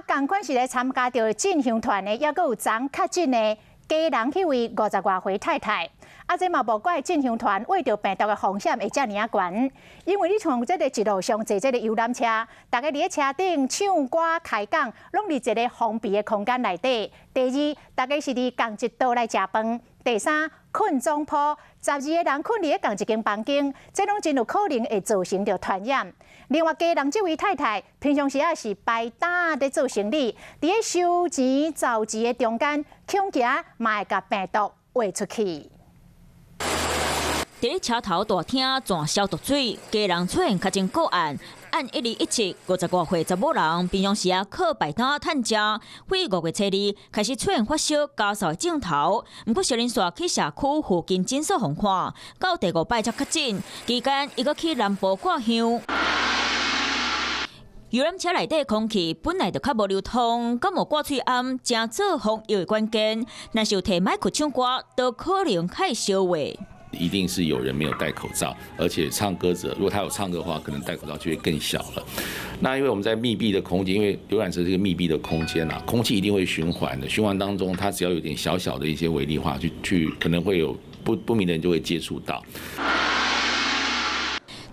同款是来参加着进香团的，也佫有昨确诊的家人迄位50多岁太太。这嘛无怪进香团为着病毒的风险会遮尔啊悬，因为你从这个一路上坐这个游览车，大家伫咧车顶唱歌开讲，拢伫一个封闭的空间内底。第二，大家是伫同一桌来食饭。第三，困总铺，12个人困伫咧同一间房间，这拢真有可能会造成着传染。另外，家人这位太太平常时也是摆摊在做生意，伫咧收钱找钱的中间，恐惊嘛会甲病毒传出去。伫咧车头大厅转消毒水，家人出现确诊个案。按1217，50多岁查某人平常时靠摆摊趁食，为5月初2开始出现发烧、加烧的症头。不过小林煞去社区附近诊所访看，到第5摆才确诊。期间伊阁去南部挂香。游览车内底空气本来就较无流通，敢无挂喙暗，正做防疫的关键。若是有摕麦克唱歌，都可能开烧话。一定是有人没有戴口罩，而且唱歌者如果他有唱歌的话，可能戴口罩就会更小了。那因为我们在密闭的空间，因为游览车是一个密闭的空间啊，空气一定会循环的。循环当中，它只要有点小小的一些微粒化，去可能会有不明的人就会接触到。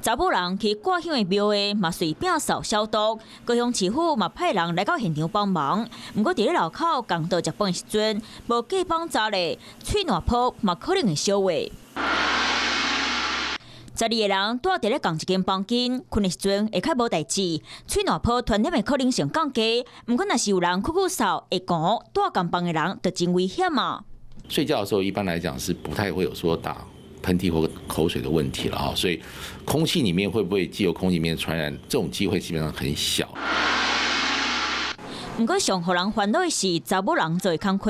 查某人去挂香的庙的，嘛随便扫消毒。高雄市府嘛派人来到现场帮忙。不过伫咧路口共道食饭的时阵，无记帮查咧，喙烂泡嘛可能会烧话。12个人住伫咧同一间房间，困的时阵会较无代志，喙烂泡传染的可能性降低。不过若是有人酷扫会讲，住共房的人就真危险啊。睡觉的时候一般来讲是不太会有说打喷嚏或口水的问题了哈，所以空气里面会不会藉由空气里面传染，这种机会基本上很小。不过上互人烦恼的是，查某人做工课，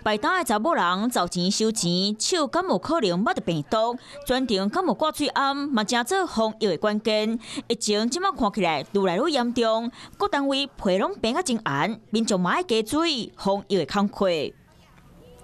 摆摊的查某人找钱收钱，手敢有可能捌着病毒，专程敢有挂喙暗，嘛正做防疫的关键。疫情即马看起来愈来愈严重，各单位批拢变啊真严，民众嘛爱加注意防疫的工课。